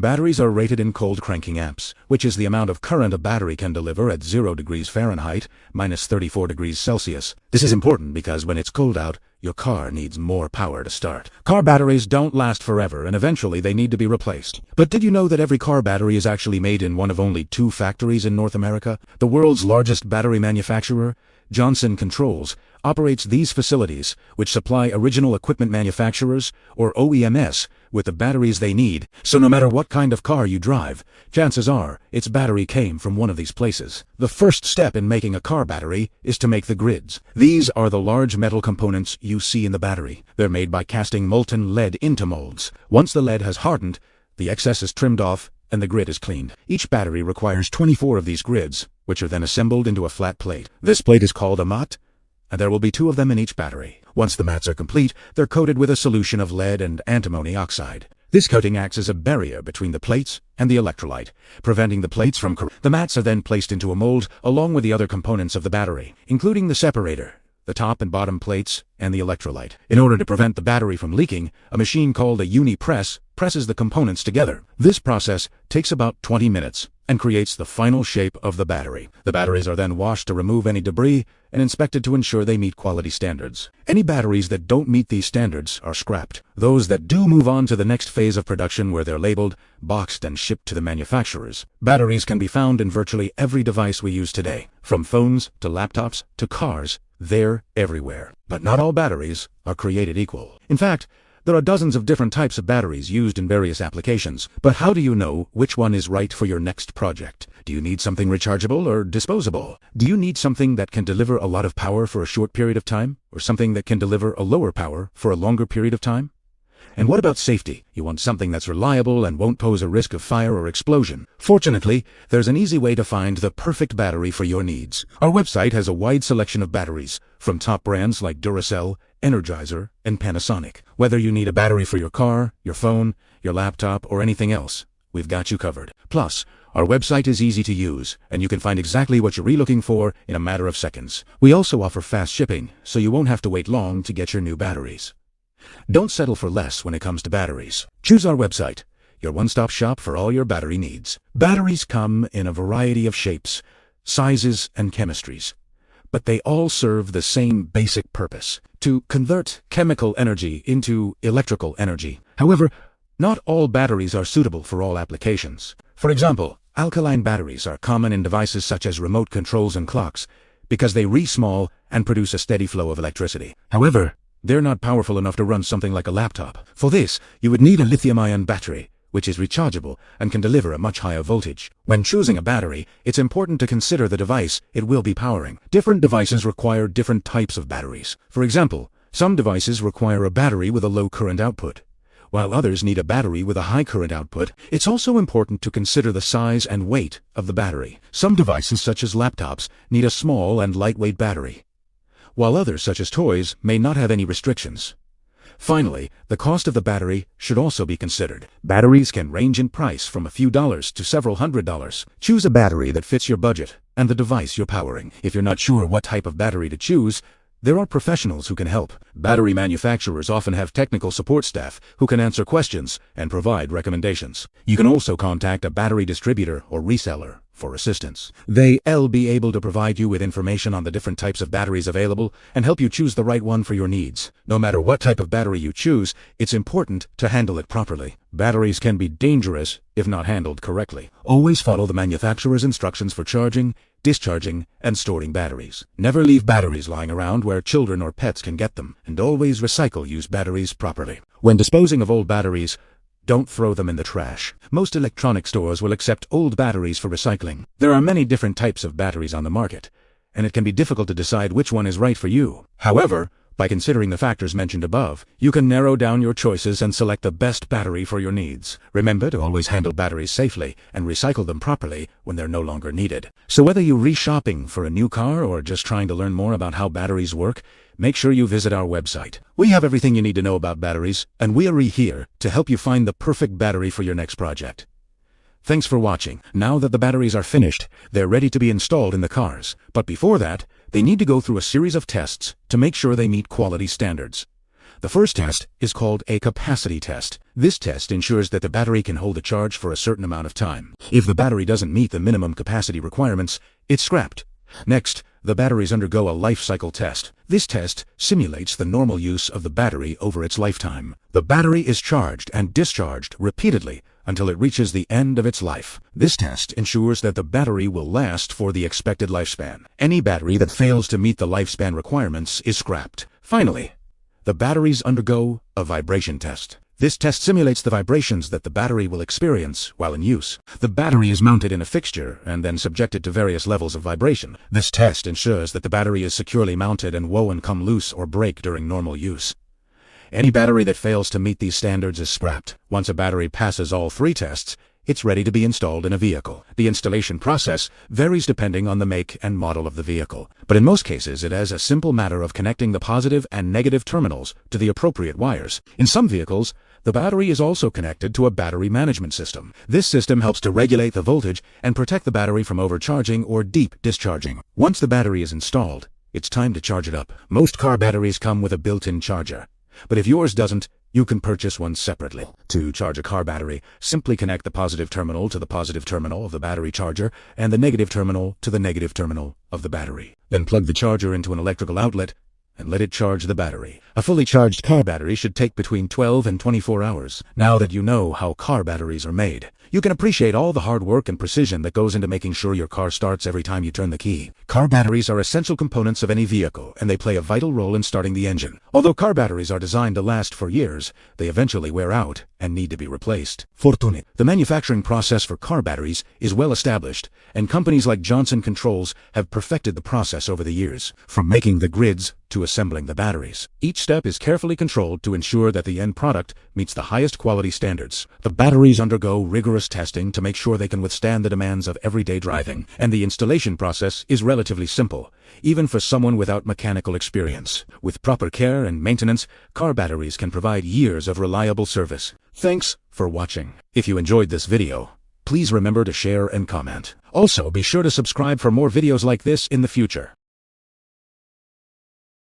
Batteries are rated in cold cranking amps, which is the amount of current a battery can deliver at 0 degrees Fahrenheit, minus 34 degrees Celsius. This is important because when it's cold out, your car needs more power to start. Car batteries don't last forever, and eventually they need to be replaced. But did you know that every car battery is actually made in one of only 2 factories in North America? The world's largest battery manufacturer, Johnson Controls, operates these facilities, which supply original equipment manufacturers, or OEMs, with the batteries they need. So no matter what kind of car you drive, chances are its battery came from one of these places. The first step in making a car battery is to make the grids. These are the large metal components you see in the battery. They're made by casting molten lead into molds. Once the lead has hardened, the excess is trimmed off and the grid is cleaned. Each battery requires 24 of these grids, which are then assembled into a flat plate. This plate is called a mat, and there will be 2 of them in each battery. Once the mats are complete, they're coated with a solution of lead and antimony oxide. This coating acts as a barrier between the plates and the electrolyte, preventing the plates from corroding. The mats are then placed into a mold along with the other components of the battery, including the separator, the top and bottom plates, and the electrolyte. In order to prevent the battery from leaking, a machine called a uni-press presses the components together. This process takes about 20 minutes and creates the final shape of the battery. The batteries are then washed to remove any debris and inspected to ensure they meet quality standards. Any batteries that don't meet these standards are scrapped. Those that do move on to the next phase of production where they're labeled, boxed, and shipped to the manufacturers. Batteries can be found in virtually every device we use today, from phones to laptops to cars. They're everywhere. But not all batteries are created equal. In fact, there are dozens of different types of batteries used in various applications. But how do you know which one is right for your next project? Do you need something rechargeable or disposable? Do you need something that can deliver a lot of power for a short period of time, or something that can deliver a lower power for a longer period of time? And what about safety? You want something that's reliable and won't pose a risk of fire or explosion. Fortunately, there's an easy way to find the perfect battery for your needs. Our website has a wide selection of batteries, from top brands like Duracell, Energizer, and Panasonic. Whether you need a battery for your car, your phone, your laptop, or anything else, we've got you covered. Plus, our website is easy to use, and you can find exactly what you're looking for in a matter of seconds. We also offer fast shipping, so you won't have to wait long to get your new batteries. Don't settle for less when it comes to batteries. Choose our website, your one-stop shop for all your battery needs. Batteries come in a variety of shapes, sizes, and chemistries, but they all serve the same basic purpose: to convert chemical energy into electrical energy. However, not all batteries are suitable for all applications. For example, alkaline batteries are common in devices such as remote controls and clocks because they re-small and produce a steady flow of electricity. However, they're not powerful enough to run something like a laptop. For this, you would need a lithium-ion battery, which is rechargeable and can deliver a much higher voltage. When choosing a battery, it's important to consider the device it will be powering. Different devices require different types of batteries. For example, some devices require a battery with a low current output, while others need a battery with a high current output. It's also important to consider the size and weight of the battery. Some devices, such as laptops, need a small and lightweight battery, while others, such as toys, may not have any restrictions. Finally, the cost of the battery should also be considered. Batteries can range in price from a few dollars to several $100s. Choose a battery that fits your budget and the device you're powering. If you're not sure what type of battery to choose, there are professionals who can help. Battery manufacturers often have technical support staff who can answer questions and provide recommendations. You can also contact a battery distributor or reseller for assistance. They'll be able to provide you with information on the different types of batteries available and help you choose the right one for your needs. No matter what type of battery you choose, it's important to handle it properly. Batteries can be dangerous if not handled correctly. Always follow the manufacturer's instructions for charging, discharging, and storing batteries. Never leave batteries lying around where children or pets can get them, and always recycle used batteries properly. When disposing of old batteries, don't throw them in the trash. Most electronic stores will accept old batteries for recycling. There are many different types of batteries on the market, and it can be difficult to decide which one is right for you. However, by considering the factors mentioned above, you can narrow down your choices and select the best battery for your needs. Remember to always handle batteries safely and recycle them properly when they're no longer needed. So whether you're re-shopping for a new car or just trying to learn more about how batteries work, make sure you visit our website. We have everything you need to know about batteries, and we are here to help you find the perfect battery for your next project. Thanks for watching. Now that the batteries are finished, they're ready to be installed in the cars. But before that, they need to go through a series of tests to make sure they meet quality standards. The first test is called a capacity test. This test ensures that the battery can hold a charge for a certain amount of time. If the battery doesn't meet the minimum capacity requirements, it's scrapped. Next, the batteries undergo a life cycle test. This test simulates the normal use of the battery over its lifetime. The battery is charged and discharged repeatedly until it reaches the end of its life. This test ensures that the battery will last for the expected lifespan. Any battery that fails to meet the lifespan requirements is scrapped. Finally, the batteries undergo a vibration test. This test simulates the vibrations that the battery will experience while in use. The battery is mounted in a fixture and then subjected to various levels of vibration. This test ensures that the battery is securely mounted and won't come loose or break during normal use. Any battery that fails to meet these standards is scrapped. Once a battery passes all 3 tests, it's ready to be installed in a vehicle. The installation process varies depending on the make and model of the vehicle, but in most cases it is a simple matter of connecting the positive and negative terminals to the appropriate wires. In some vehicles, the battery is also connected to a battery management system. This system helps to regulate the voltage and protect the battery from overcharging or deep discharging. Once the battery is installed, it's time to charge it up. Most car batteries come with a built-in charger, but if yours doesn't, you can purchase one separately. To charge a car battery, simply connect the positive terminal to the positive terminal of the battery charger and the negative terminal to the negative terminal of the battery. Then plug the charger into an electrical outlet and let it charge the battery. A fully charged car battery should take between 12 and 24 hours. Now that you know how car batteries are made, you can appreciate all the hard work and precision that goes into making sure your car starts every time you turn the key. Car batteries are essential components of any vehicle, and they play a vital role in starting the engine. Although car batteries are designed to last for years, they eventually wear out and need to be replaced. Fortunate. The manufacturing process for car batteries is well established, and companies like Johnson Controls have perfected the process over the years. From making the grids to assembling the batteries, each step is carefully controlled to ensure that the end product meets the highest quality standards. The batteries undergo rigorous testing to make sure they can withstand the demands of everyday driving, and the installation process is relatively simple, even for someone without mechanical experience. With proper care and maintenance, car batteries can provide years of reliable service. Thanks for watching. If you enjoyed this video, please remember to share and comment. Also, be sure to subscribe for more videos like this in the future.